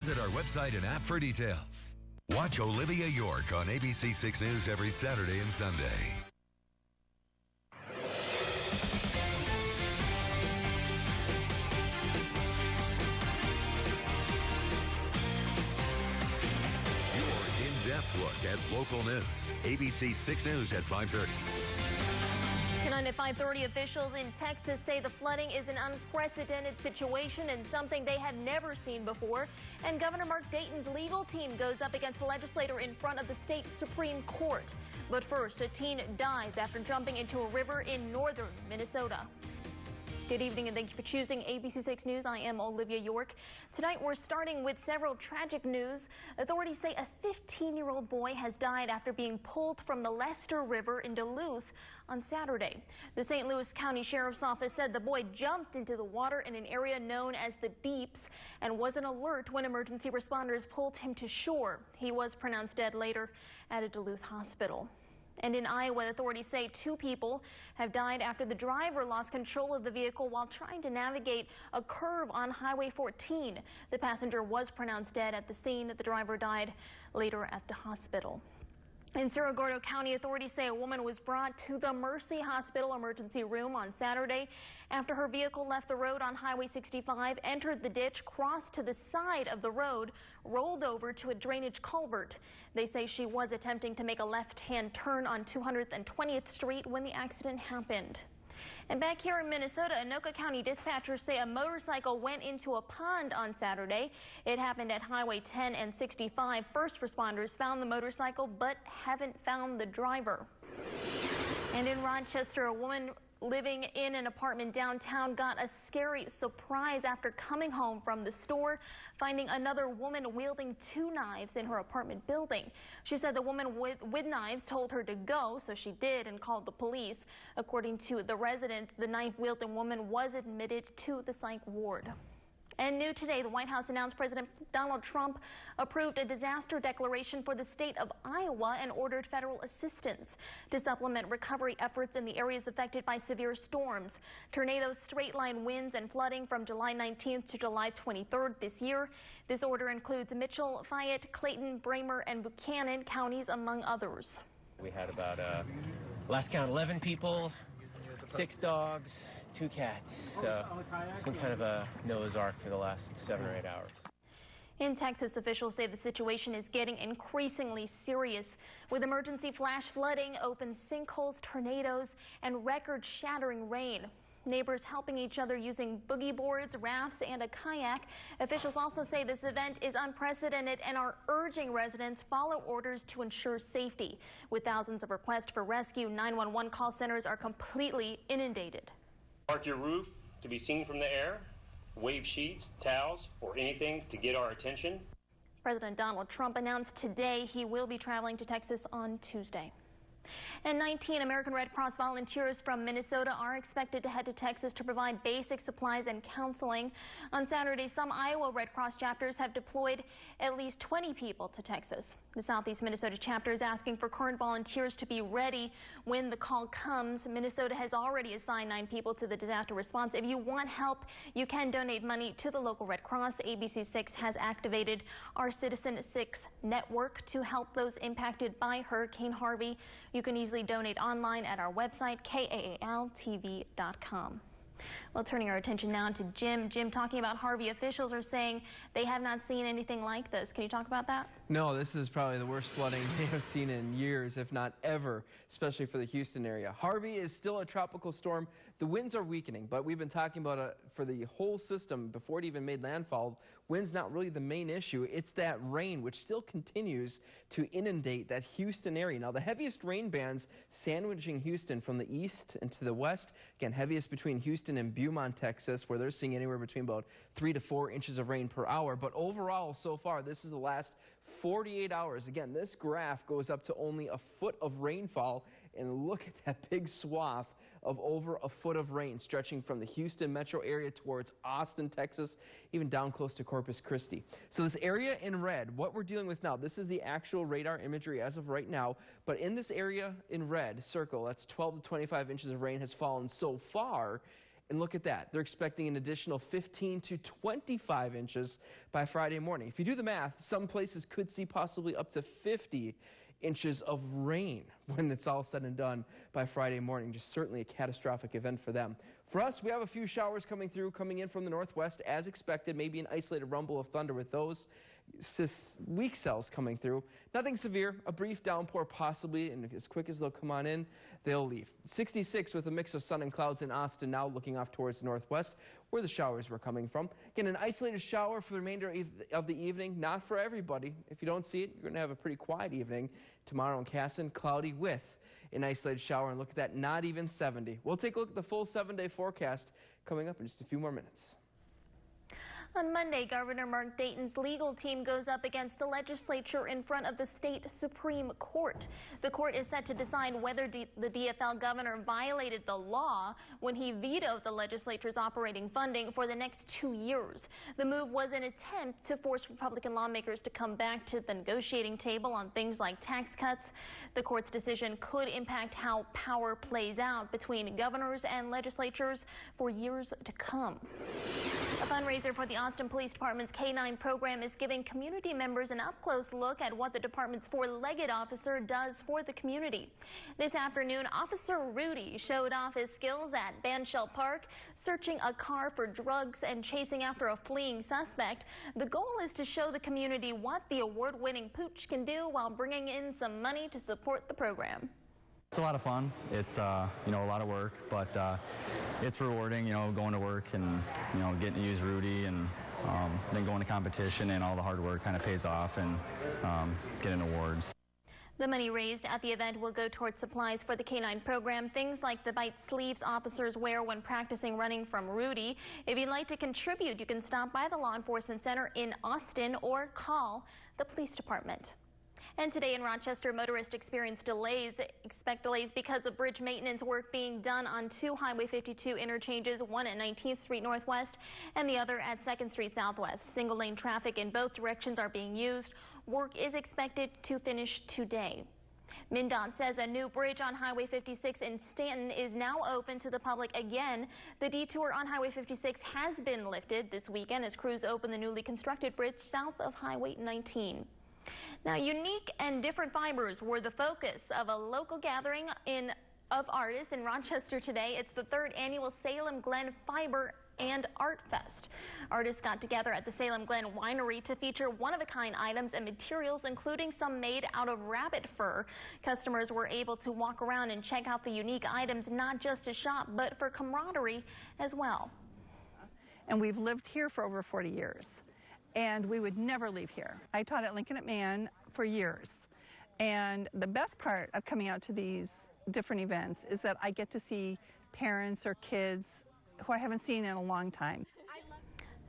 Visit our website and app for details. Watch Olivia York on ABC 6 News every Saturday and Sunday. Look at local news. ABC 6 News at 5:30. Tonight at 5:30, officials in Texas say the flooding is an unprecedented situation and something they had never seen before. And Governor Mark Dayton's legal team goes up against a legislator in front of the state Supreme Court. But first, a teen dies after jumping into a river in northern Minnesota. Good evening and thank you for choosing ABC 6 News. I am Olivia York. Tonight we're starting with several tragic news. Authorities say a 15-year-old boy has died after being pulled from the Lester River in Duluth on Saturday. The St. Louis County Sheriff's Office said the boy jumped into the water in an area known as the Deeps and wasn't alert when emergency responders pulled him to shore. He was pronounced dead later at a Duluth hospital. And in Iowa, authorities say 2 people have died after the driver lost control of the vehicle while trying to navigate a curve on Highway 14. The passenger was pronounced dead at the scene. The driver died later at the hospital. In Cerro Gordo County, authorities say a woman was brought to the Mercy Hospital emergency room on Saturday after her vehicle left the road on Highway 65, entered the ditch, crossed to the side of the road, rolled over to a drainage culvert. They say she was attempting to make a left-hand turn on 200th and 20th Street when the accident happened. And back here in Minnesota, Anoka County dispatchers say a motorcycle went into a pond on Saturday. It happened at Highway 10 and 65. First responders found the motorcycle but haven't found the driver. And in Rochester, a woman living in an apartment downtown got a scary surprise after coming home from the store, finding another woman wielding 2 knives in her apartment building. She said the woman with knives told her to go, so she did and called the police. According to the resident, the knife-wielding woman was admitted to the psych ward. And new today, the White House announced President Donald Trump approved a disaster declaration for the state of Iowa and ordered federal assistance to supplement recovery efforts in the areas affected by severe storms, tornadoes, straight-line winds, and flooding from July 19th to July 23rd this year. This order includes Mitchell, Fayette, Clayton, Bramer, and Buchanan counties, among others. We had about, last count, 11 people, 6 dogs, 2 cats, so some kind of a Noah's Ark for the last 7 or 8 hours. In Texas, officials say the situation is getting increasingly serious, with emergency flash flooding, open sinkholes, tornadoes, and record-shattering rain. Neighbors helping each other using boogie boards, rafts, and a kayak. Officials also say this event is unprecedented and are urging residents follow orders to ensure safety. With thousands of requests for rescue, 911 call centers are completely inundated. Mark your roof to be seen from the air, wave sheets, towels, or anything to get our attention. President Donald Trump announced today he will be traveling to Texas on Tuesday. And 19 American Red Cross volunteers from Minnesota are expected to head to Texas to provide basic supplies and counseling. On Saturday, some Iowa Red Cross chapters have deployed at least 20 people to Texas. The Southeast Minnesota chapter is asking for current volunteers to be ready when the call comes. Minnesota has already assigned 9 people to the disaster response. If you want help, you can donate money to the local Red Cross. ABC 6 has activated our Citizen 6 network to help those impacted by Hurricane Harvey. You can easily donate online at our website, KAAL-TV.com. Well, turning our attention now to Jim. Jim, talking about Harvey, officials are saying they have not seen anything like this. Can you talk about that? No, this is probably the worst flooding they have seen in years, if not ever, especially for the Houston area. Harvey is still a tropical storm. The winds are weakening, but we've been talking about it for the whole system before it even made landfall. Wind's not really the main issue. It's that rain, which still continues to inundate that Houston area. Now, the heaviest rain bands sandwiching Houston from the east and to the west. Again, heaviest between Houston and Beaumont, Texas, where they're seeing anywhere between about 3 to 4 inches of rain per hour. But overall, so far, this is the last 48 hours. Again, this graph goes up to only a foot of rainfall. And look at that big swath of over a foot of rain stretching from the Houston metro area towards Austin, Texas, even down close to Corpus Christi. So this area in red, what we're dealing with now, this is the actual radar imagery as of right now. But in this area in red circle, that's 12 to 25 inches of rain has fallen so far. And look at that. They're expecting an additional 15 to 25 inches by Friday morning. If you do the math, some places could see possibly up to 50 inches of rain when it's all said and done by Friday morning. Just certainly a catastrophic event for them. For us, we have a few showers coming in from the northwest as expected. Maybe an isolated rumble of thunder with those weak cells coming through. Nothing severe, a brief downpour possibly, and as quick as they'll come on in, they'll leave. 66 with a mix of sun and clouds in Austin, now looking off towards the northwest where the showers were coming from. Again, an isolated shower for the remainder of the evening, not for everybody. If you don't see it, you're going to have a pretty quiet evening. Tomorrow in Casson, cloudy with an isolated shower, and look at that, not even 70. We'll take a look at the full 7-day forecast coming up in just a few more minutes. On Monday, Governor Mark Dayton's legal team goes up against the legislature in front of the state Supreme Court. The court is set to decide whether the DFL governor violated the law when he vetoed the legislature's operating funding for the next 2 years. The move was an attempt to force Republican lawmakers to come back to the negotiating table on things like tax cuts. The court's decision could impact how power plays out between governors and legislatures for years to come. A fundraiser for the Austin Police Department's K-9 program is giving community members an up-close look at what the department's four-legged officer does for the community. This afternoon, Officer Rudy showed off his skills at Bandshell Park, searching a car for drugs and chasing after a fleeing suspect. The goal is to show the community what the award-winning pooch can do while bringing in some money to support the program. It's a lot of fun. It's a lot of work, but it's rewarding, going to work and, getting to use Rudy and then going to competition, and all the hard work kind of pays off, and getting awards. The money raised at the event will go towards supplies for the K-9 program, things like the bite sleeves officers wear when practicing running from Rudy. If you'd like to contribute, you can stop by the Law Enforcement Center in Austin or call the police department. And today in Rochester, motorists expect delays because of bridge maintenance work being done on two Highway 52 interchanges, one at 19th Street Northwest and the other at 2nd Street Southwest. Single-lane traffic in both directions are being used. Work is expected to finish today. MnDOT says a new bridge on Highway 56 in Stanton is now open to the public again. The detour on Highway 56 has been lifted this weekend as crews open the newly constructed bridge south of Highway 19. Now, unique and different fibers were the focus of a local gathering of artists in Rochester today. It's the 3rd annual Salem Glen Fiber and Art Fest. Artists got together at the Salem Glen Winery to feature one-of-a-kind items and materials, including some made out of rabbit fur. Customers were able to walk around and check out the unique items, not just to shop, but for camaraderie as well. And we've lived here for over 40 years. And we would never leave here. I taught at Lincoln at Man for years. And the best part of coming out to these different events is that I get to see parents or kids who I haven't seen in a long time.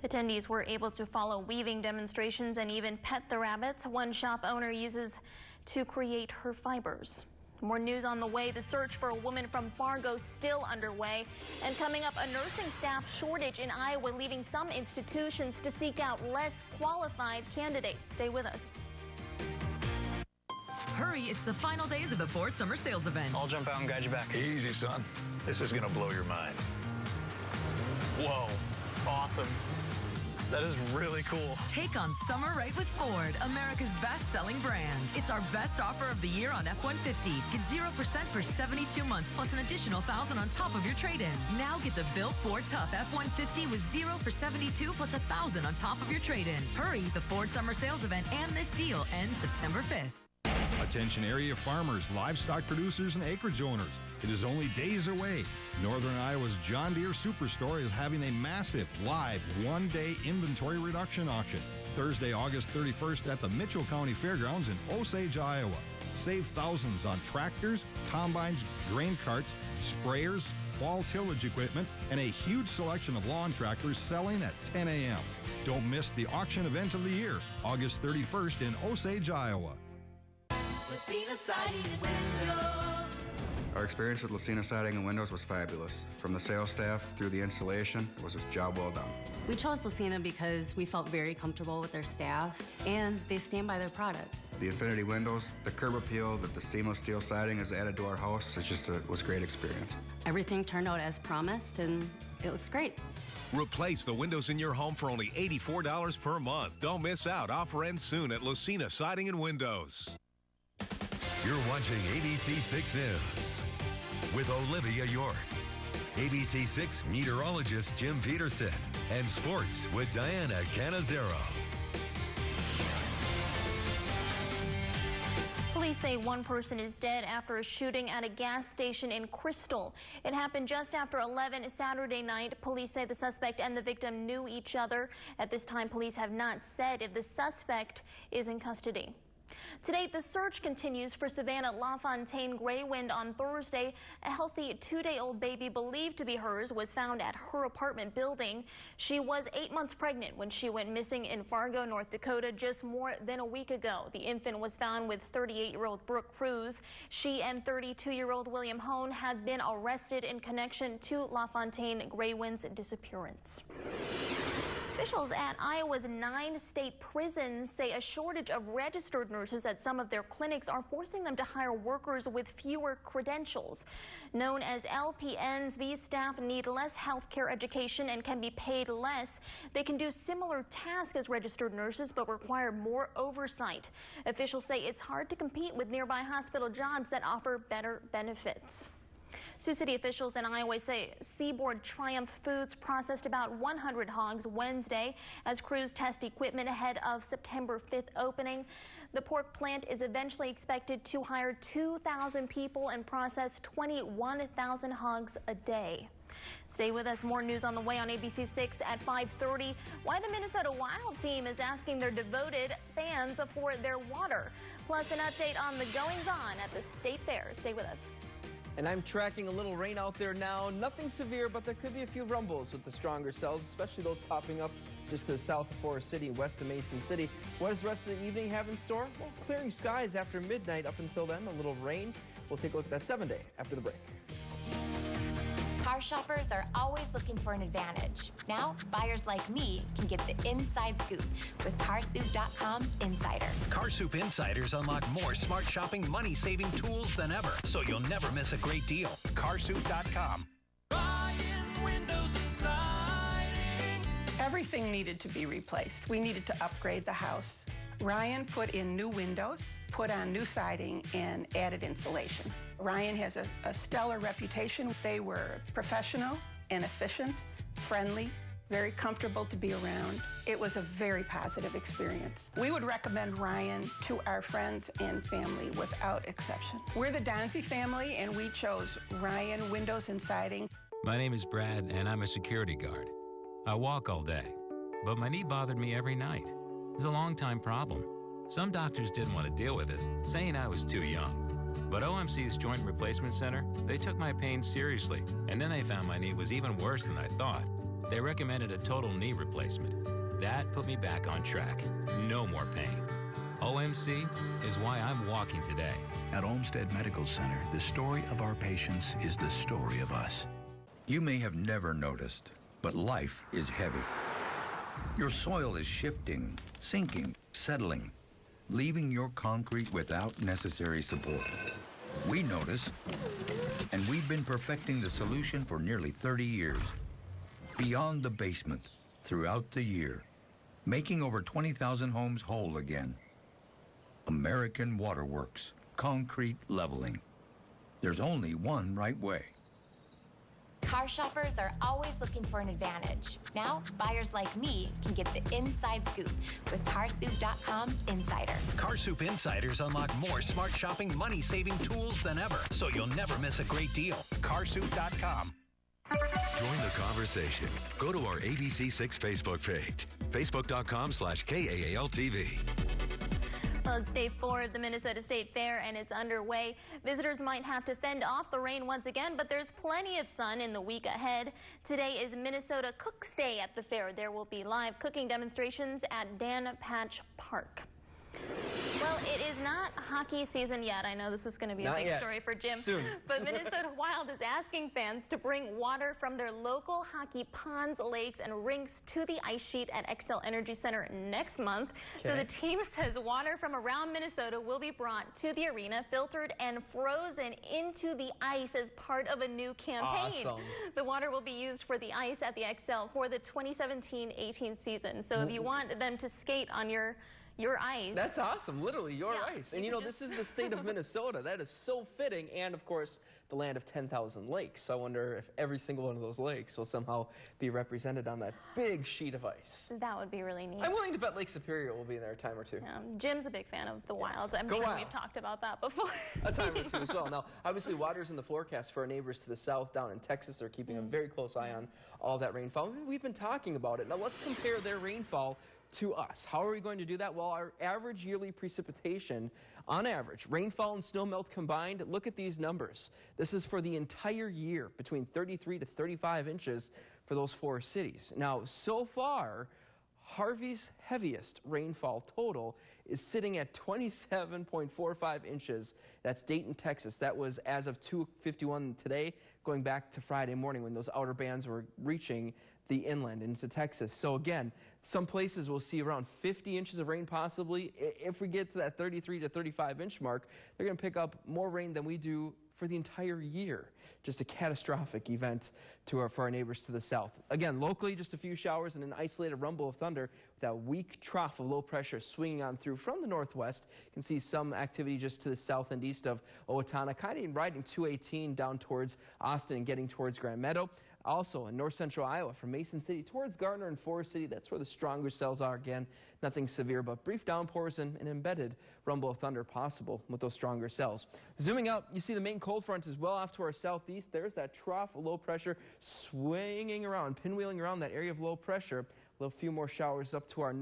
Attendees were able to follow weaving demonstrations and even pet the rabbits one shop owner uses to create her fibers. More news on the way. The search for a woman from Fargo still underway. And coming up, a nursing staff shortage in Iowa, leaving some institutions to seek out less qualified candidates. Stay with us. Hurry, it's the final days of the Ford Summer Sales Event. I'll jump out and guide you back. Easy, son. This is going to blow your mind. Whoa, awesome. That is really cool. Take on summer right with Ford, America's best-selling brand. It's our best offer of the year on F-150. Get 0% for 72 months plus an additional $1,000 on top of your trade-in. Now get the Built Ford Tough F-150 with 0 for 72 plus $1,000 on top of your trade-in. Hurry, the Ford Summer Sales Event and this deal ends September 5th. Attention area farmers, livestock producers, and acreage owners. It is only days away. Northern Iowa's John Deere Superstore is having a massive live one-day inventory reduction auction. Thursday, August 31st at the Mitchell County Fairgrounds in Osage, Iowa. Save thousands on tractors, combines, grain carts, sprayers, fall tillage equipment, and a huge selection of lawn tractors selling at 10 a.m. Don't miss the auction event of the year, August 31st in Osage, Iowa. Our experience with Lucina Siding and Windows was fabulous. From the sales staff through the installation, it was a job well done. We chose Lucina because we felt very comfortable with their staff and they stand by their product. The Infinity windows, the curb appeal that the seamless steel siding has added to our house, was a great experience. Everything turned out as promised and it looks great. Replace the windows in your home for only $84 per month. Don't miss out. Offer ends soon at Lucina Siding and Windows. You're watching ABC 6 News with Olivia York, ABC 6 meteorologist Jim Peterson, and sports with Diana Cannizzaro. Police say one person is dead after a shooting at a gas station in Crystal. It happened just after 11 Saturday night. Police say the suspect and the victim knew each other. At this time, police have not said if the suspect is in custody. Today, the search continues for Savannah LaFontaine Graywind on Thursday. A healthy 2-day-old baby believed to be hers was found at her apartment building. She was 8 months pregnant when she went missing in Fargo, North Dakota just more than a week ago. The infant was found with 38-year-old Brooke Cruz. She and 32-year-old William Hone have been arrested in connection to LaFontaine Graywind's disappearance. Officials at Iowa's 9 state prisons say a shortage of registered nurses at some of their clinics are forcing them to hire workers with fewer credentials. Known as LPNs, these staff need less health care education and can be paid less. They can do similar tasks as registered nurses but require more oversight. Officials say it's hard to compete with nearby hospital jobs that offer better benefits. Sioux City officials in Iowa say Seaboard Triumph Foods processed about 100 hogs Wednesday as crews test equipment ahead of September 5th opening. The pork plant is eventually expected to hire 2,000 people and process 21,000 hogs a day. Stay with us. More news on the way on ABC 6 at 5:30. Why the Minnesota Wild team is asking their devoted fans for their water. Plus an update on the goings-on at the State Fair. Stay with us. And I'm tracking a little rain out there now. Nothing severe, but there could be a few rumbles with the stronger cells, especially those popping up just to the south of Forest City, west of Mason City. What does the rest of the evening have in store? Well, clearing skies after midnight. Up until then, a little rain. We'll take a look at that 7-day after the break. Car shoppers are always looking for an advantage. Now, buyers like me can get the inside scoop with CarSoup.com's Insider. CarSoup Insiders unlock more smart shopping, money-saving tools than ever, so you'll never miss a great deal. CarSoup.com. Windows and siding. Everything needed to be replaced. We needed to upgrade the house. Ryan put in new windows, put on new siding, and added insulation. Ryan has a stellar reputation. They were professional and efficient, friendly, very comfortable to be around. It was a very positive experience. We would recommend Ryan to our friends and family without exception. We're the Donzie family, and we chose Ryan Windows and Siding. My name is Brad, and I'm a security guard. I walk all day, but my knee bothered me every night. It was a long-time problem. Some doctors didn't want to deal with it, saying I was too young. But OMC's Joint Replacement Center, they took my pain seriously, and then they found my knee was even worse than I thought. They recommended a total knee replacement. That put me back on track. No more pain. OMC is why I'm walking today. At Olmsted Medical Center, the story of our patients is the story of us. You may have never noticed, but life is heavy. Your soil is shifting, sinking, settling, leaving your concrete without necessary support. We notice, and we've been perfecting the solution for nearly 30 years. Beyond the basement, throughout the year, making over 20,000 homes whole again. American Waterworks, concrete leveling. There's only one right way. Car shoppers are always looking for an advantage. Now, buyers like me can get the inside scoop with CarSoup.com's Insider. CarSoup Insiders unlock more smart shopping, money-saving tools than ever, so you'll never miss a great deal. CarSoup.com. Join the conversation. Go to our ABC6 Facebook page, facebook.com/KAAL-TV. Well, it's day 4 of the Minnesota State Fair, and it's underway. Visitors might have to fend off the rain once again, but there's plenty of sun in the week ahead. Today is Minnesota Cooks Day at the fair. There will be live cooking demonstrations at Dan Patch Park. Well, it is not hockey season yet. I know this is going to be a big story for Jim. Soon. But Minnesota Wild is asking fans to bring water from their local hockey ponds, lakes, and rinks to the ice sheet at Xcel Energy Center next month. So the team says water from around Minnesota will be brought to the arena, filtered and frozen into the ice as part of a new campaign. Awesome. The water will be used for the ice at the Xcel for the 2017-18 season. So if you want them to skate on your ice. That's awesome. Literally, your ice. And you know, this is the state of Minnesota. That is so fitting. And of course, the land of 10,000 lakes. So I wonder if every single one of those lakes will somehow be represented on that big sheet of ice. That would be really neat. I'm willing to bet Lake Superior will be there a time or two. Jim's a big fan of the Wilds. I'm sure we've talked about that before. A time or two as well. Now, obviously, water's in the forecast for our neighbors to the south down in Texas. They're keeping a very close eye on all that rainfall. We've been talking about it. Now, let's compare their rainfall to us. How are we going to do that? Well, our average yearly precipitation, on average, rainfall and snowmelt combined, look at these numbers. This is for the entire year, between 33 to 35 inches for those 4 cities. Now, so far, Harvey's heaviest rainfall total is sitting at 27.45 inches. That's Dayton, Texas. That was as of 2:51 today, going back to Friday morning when those outer bands were reaching the inland into Texas. So again, some places will see around 50 inches of rain possibly. If we get to that 33 to 35 inch mark, they're going to pick up more rain than we do for the entire year. Just a catastrophic event for our neighbors to the south. Again, locally, just a few showers and an isolated rumble of thunder with that weak trough of low pressure swinging on through from the northwest. You can see some activity just to the south and east of Owatonna, kind of riding 218 down towards Austin and getting towards Grand Meadow. Also in north central Iowa from Mason City towards Gardner and Forest City, that's where the stronger cells are. Again, nothing severe, but brief downpours and an embedded rumble of thunder possible with those stronger cells. Zooming out, you see the main cold front is well off to our southeast. There's that trough of low pressure swinging around, pinwheeling around that area of low pressure. A little few more showers up to our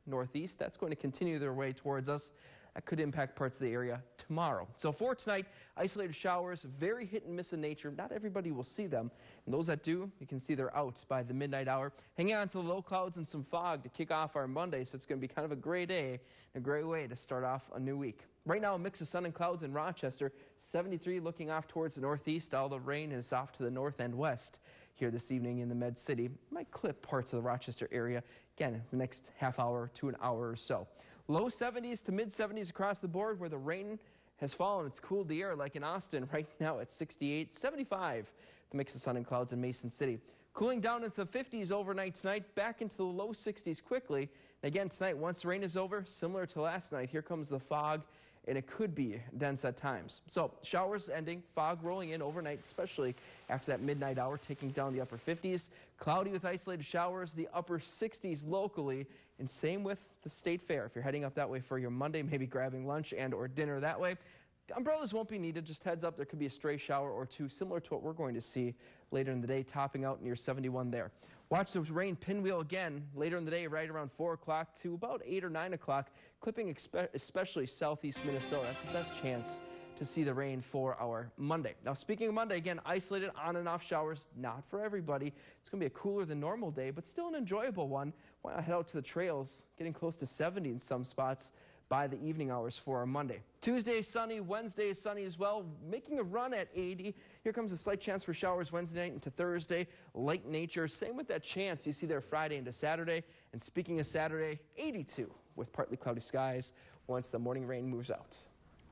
northeast. That's going to continue their way towards us. That could impact parts of the area tomorrow. So for tonight, isolated showers, very hit and miss in nature. Not everybody will see them. And those that do, you can see they're out by the midnight hour. Hanging on to the low clouds and some fog to kick off our Monday. So it's going to be kind of a gray day, a great way to start off a new week. Right now, a mix of sun and clouds in Rochester. 73 looking off towards the northeast. All the rain is off to the north and west here this evening in the Med City. Might clip parts of the Rochester area. Again, in the next half hour to an hour or so. Low 70s to mid 70s across the board where the rain has fallen. It's cooled the air like in Austin right now at 68, 75. The mix of sun and clouds in Mason City. Cooling down into the 50s overnight tonight, back into the low 60s quickly. And again, tonight, once the rain is over, similar to last night, here comes the fog, and it could be dense at times. So showers ending, fog rolling in overnight, especially after that midnight hour, taking down the upper 50s. Cloudy with isolated showers, the upper 60s locally, and same with the State Fair. If you're heading up that way for your Monday, maybe grabbing lunch and or dinner that way. Umbrellas won't be needed, just heads up, there could be a stray shower or two, similar to what we're going to see later in the day, topping out near 71 there. Watch the rain pinwheel again later in the day, right around 4 o'clock to about 8 or 9 o'clock, clipping especially southeast Minnesota. That's the best chance to see the rain for our Monday. Now, speaking of Monday, again, isolated on and off showers, not for everybody. It's going to be a cooler than normal day, but still an enjoyable one. Why not head out to the trails, getting close to 70 in some spots by the evening hours for our Monday. Tuesday sunny, Wednesday is sunny as well, making a run at 80. Here comes a slight chance for showers Wednesday night into Thursday. Light nature, same with that chance you see there Friday into Saturday. And speaking of Saturday, 82 with partly cloudy skies once the morning rain moves out.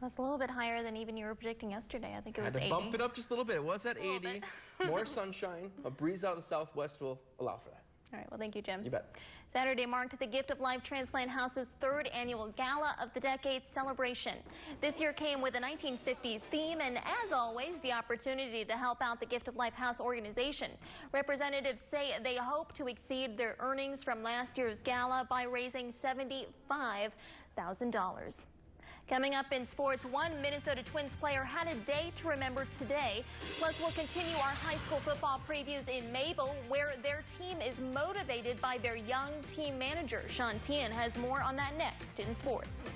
That's a little bit higher than even you were predicting yesterday. I think it was 80. Had to bump it up just a little bit. It was at 80. More sunshine. A breeze out of the southwest will allow for that. All right, well, thank you, Jim. You bet. Saturday marked the Gift of Life Transplant House's 3rd annual Gala of the Decade celebration. This year came with a 1950s theme and, as always, the opportunity to help out the Gift of Life House organization. Representatives say they hope to exceed their earnings from last year's gala by raising $75,000. Coming up in sports, one Minnesota Twins player had a day to remember today. Plus, we'll continue our high school football previews in Mabel, where their team is motivated by their young team manager. Sean Tien has more on that next in sports.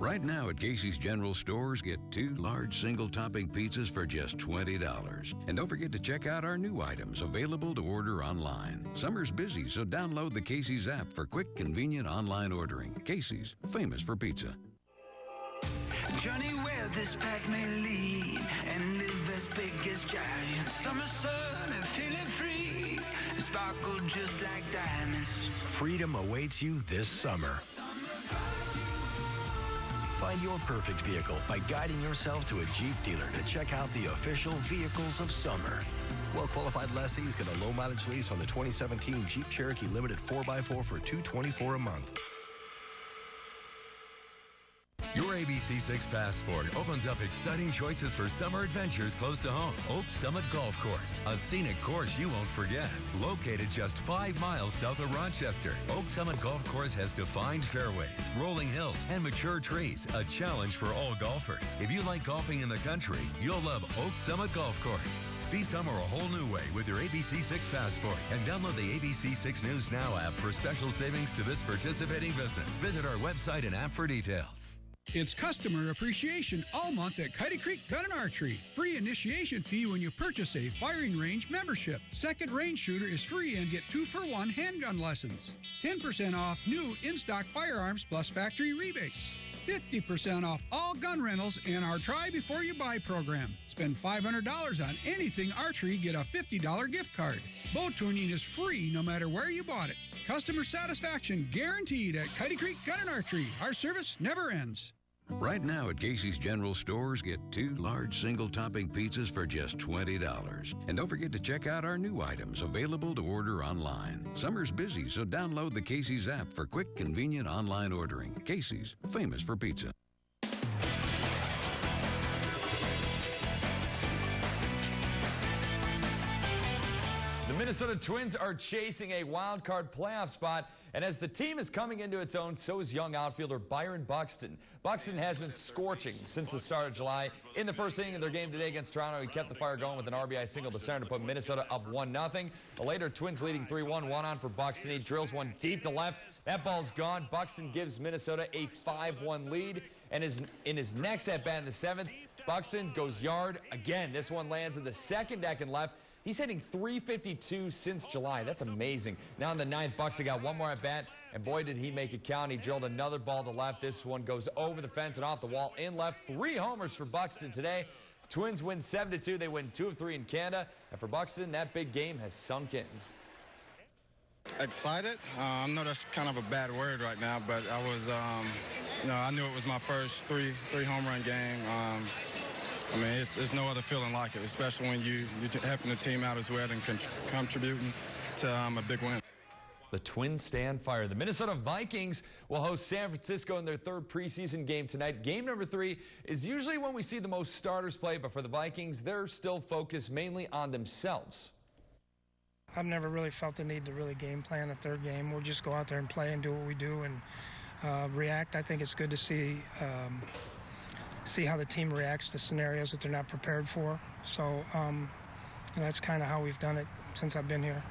Right now at Casey's General Stores, get 2 large single-topping pizzas for just $20. And don't forget to check out our new items available to order online. Summer's busy, so download the Casey's app for quick, convenient online ordering. Casey's, famous for pizza. Journey where this path may lead and live as big as giants. Summer sun and feeling free, sparkle just like diamonds. Freedom awaits you this summer. Find your perfect vehicle by guiding yourself to a Jeep dealer to check out the official vehicles of summer. Well-qualified lessees get a low-mileage lease on the 2017 Jeep Cherokee Limited 4x4 for $224 a month. Your ABC6 Passport opens up exciting choices for summer adventures close to home. Oak Summit Golf Course, a scenic course you won't forget. Located just 5 miles south of Rochester, Oak Summit Golf Course has defined fairways, rolling hills, and mature trees, a challenge for all golfers. If you like golfing in the country, you'll love Oak Summit Golf Course. See summer a whole new way with your ABC6 Passport and download the ABC6 News Now app for special savings to this participating business. Visit our website and app for details. It's customer appreciation all month at Cuddy Creek Gun and Archery. Free initiation fee when you purchase a firing range membership. Second range shooter is free and get 2-for-1 handgun lessons. 10% off new in-stock firearms plus factory rebates. 50% off all gun rentals and our Try Before You Buy program. Spend $500 on anything archery, get a $50 gift card. Bow tuning is free no matter where you bought it. Customer satisfaction guaranteed at Cuddy Creek Gun and Archery. Our service never ends. Right now at Casey's General Stores, get 2 large single-topping pizzas for just $20. And don't forget to check out our new items available to order online. Summer's busy, so download the Casey's app for quick, convenient online ordering. Casey's, famous for pizza. The Minnesota Twins are chasing a wild card playoff spot, and as the team is coming into its own, so is young outfielder Byron Buxton. Buxton has been scorching since the start of July. In the first inning of their game today against Toronto, he kept the fire going with an RBI single to center to put Minnesota up 1-0. Later, Twins leading 3-1, one on for Buxton. He drills one deep to left. That ball's gone. Buxton gives Minnesota a 5-1 lead, and in his next at-bat in the 7th, Buxton goes yard again. This one lands in the second deck and left. He's hitting .352 since July. That's amazing. Now in the 9th, Buxton got one more at bat, and boy, did he make it count. He drilled another ball to left. This one goes over the fence and off the wall in left. 3 homers for Buxton today. Twins win 7-2. They win 2 of 3 in Canada. And for Buxton, that big game has sunk in. Excited? I know that's kind of a bad word right now, but I was, I knew it was my first three home run game. I mean, it's no other feeling like it, especially when you're helping the team out as well and contributing to a big win. The Twins stay on fire. The Minnesota Vikings will host San Francisco in their 3rd preseason game tonight. Game number 3 is usually when we see the most starters play, but for the Vikings, they're still focused mainly on themselves. I've never really felt the need to really game plan a 3rd game. We'll just go out there and play and do what we do and react. I think it's good to see how the team reacts to scenarios that they're not prepared for. So that's kind of how we've done it since I've been here.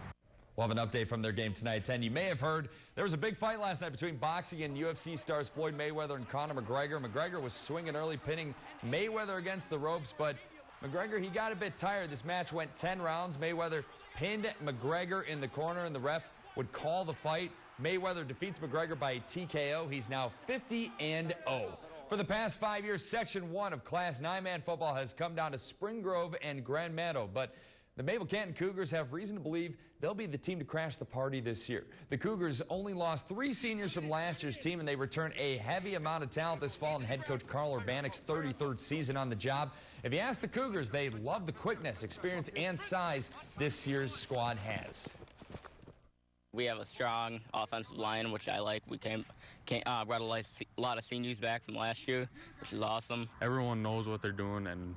We'll have an update from their game tonight at 10. You may have heard there was a big fight last night between boxing and UFC stars Floyd Mayweather and Conor McGregor. McGregor was swinging early, pinning Mayweather against the ropes, but McGregor, he got a bit tired. This match went 10 rounds. Mayweather pinned McGregor in the corner, and the ref would call the fight. Mayweather defeats McGregor by a TKO. He's now 50-0. For the past 5 years, Section 1 of Class 9-man football has come down to Spring Grove and Grand Meadow, but the Mabel Canton Cougars have reason to believe they'll be the team to crash the party this year. The Cougars only lost 3 seniors from last year's team, and they return a heavy amount of talent this fall in head coach Carl Urbanek's 33rd season on the job. If you ask the Cougars, they love the quickness, experience, and size this year's squad has. We have a strong offensive line, which I like. We brought a lot of seniors back from last year, which is awesome. Everyone knows what they're doing, and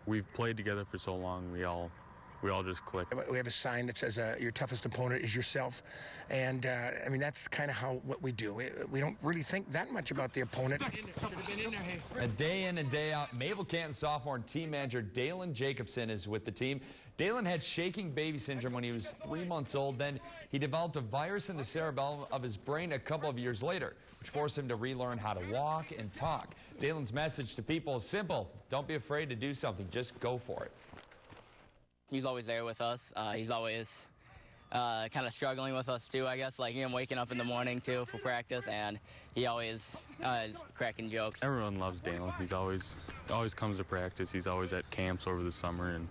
we've played together for so long. We all just click. We have a sign that says your toughest opponent is yourself, and I mean that's kind of what we do. We don't really think that much about the opponent. A day in and day out, Mabel Canton sophomore and team manager Dalen Jacobson is with the team. Dalen had shaking baby syndrome when he was 3 months old. Then he developed a virus in the cerebellum of his brain a couple of years later, which forced him to relearn how to walk and talk. Dalen's message to people is simple. Don't be afraid to do something. Just go for it. He's always there with us. He's always kind of struggling with us too, I guess, like him waking up in the morning too for practice, and he always is cracking jokes. Everyone loves Dalen. He's always comes to practice. He's always at camps over the summer, and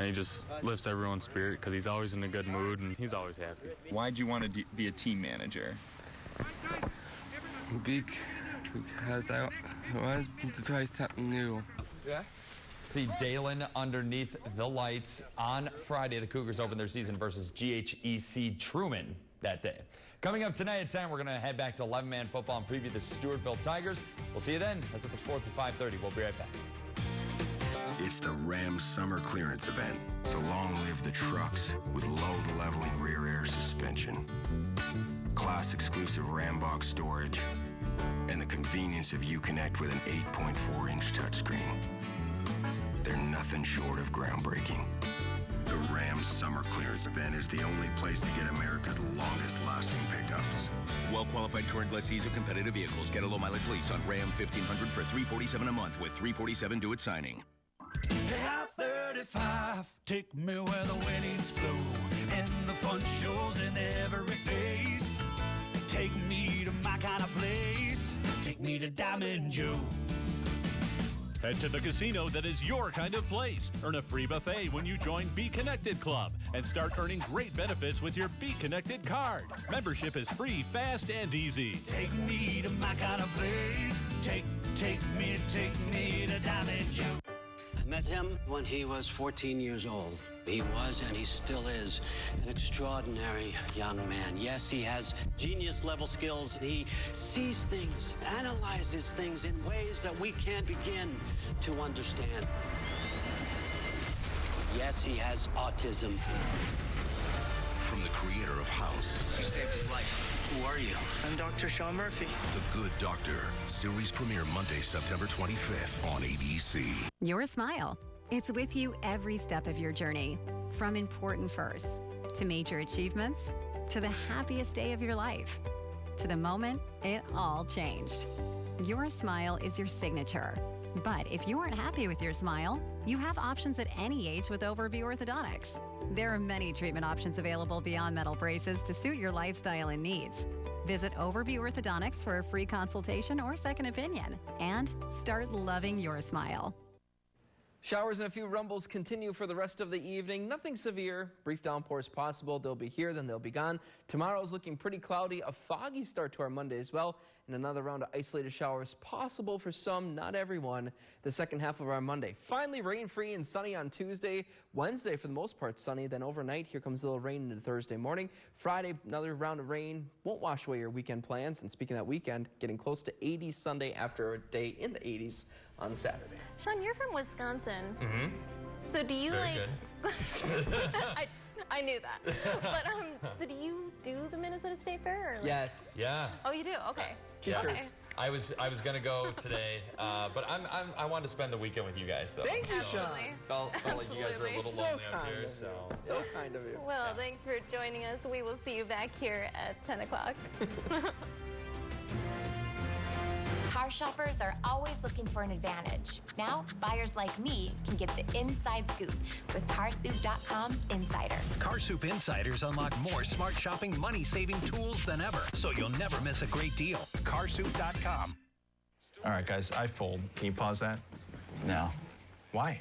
he just lifts everyone's spirit because he's always in a good mood and he's always happy. Why'd you want to be a team manager? Because I wanted to try something new. Yeah. See Dalen underneath the lights on Friday. The Cougars open their season versus GHEC Truman that day. Coming up tonight at 10, we're going to head back to 11-man football and preview the Stewartville Tigers. We'll see you then. That's it for sports at 5:30. We'll be right back. It's the Ram Summer Clearance Event. So long live the trucks with load leveling rear air suspension, class exclusive Ram box storage, and the convenience of Uconnect with an 8.4-inch touchscreen. They're nothing short of groundbreaking. The Ram Summer Clearance Event is the only place to get America's longest lasting pickups. Well-qualified current lessees of competitive vehicles get a low mileage lease on Ram 1500 for $347 a month with $347 due at signing. Hey, I-35, take me where the weddings flow and the fun shows in every face. Take me to my kind of place. Take me to Diamond Joe. Head to the casino that is your kind of place. Earn a free buffet when you join Be Connected Club and start earning great benefits with your Be Connected card. Membership is free, fast, and easy. Take me to my kind of place. Take me to Diamond Joe. I met him when he was 14 years old. He was, and he still is, an extraordinary young man. Yes, he has genius-level skills. He sees things, analyzes things in ways that we can't begin to understand. Yes, he has autism. From the creator of House. You saved his life. Who are you? I'm Dr. Sean Murphy. The Good Doctor. Series premiere Monday, September 25th on ABC. Your smile. It's with you every step of your journey. From important firsts, to major achievements, to the happiest day of your life, to the moment it all changed. Your smile is your signature. But if you aren't happy with your smile, you have options at any age with Overview Orthodontics. There are many treatment options available beyond metal braces to suit your lifestyle and needs. Visit Overview Orthodontics for a free consultation or second opinion and start loving your smile. Showers and a few rumbles continue for the rest of the evening. Nothing severe. Brief downpours possible. They'll be here, then they'll be gone. Tomorrow's looking pretty cloudy. A foggy start to our Monday as well. And another round of isolated showers possible for some, not everyone, the second half of our Monday. Finally, rain-free and sunny on Tuesday. Wednesday, for the most part, sunny. Then overnight, here comes a little rain into Thursday morning. Friday, another round of rain. Won't wash away your weekend plans. And speaking of that weekend, getting close to 80 Sunday after a day in the 80s on Saturday. Sean, you're from Wisconsin. Mm-hmm. So do you Very I knew that. But so do you do the Minnesota State Fair? Or like... Yes. Yeah. Oh, you do? Okay. Yeah. Okay. I was gonna go today, but I wanted to spend the weekend with you guys though. Thank you, so Sean. Felt like you guys were a little lonely up here. So kind of you. Well, thanks for joining us. We will see you back here at 10 o'clock. Car shoppers are always looking for an advantage. Now, buyers like me can get the inside scoop with CarSoup.com's Insider. CarSoup Insiders unlock more smart shopping money-saving tools than ever, so you'll never miss a great deal. CarSoup.com. All right, guys, I fold. Can you pause that? No. Why?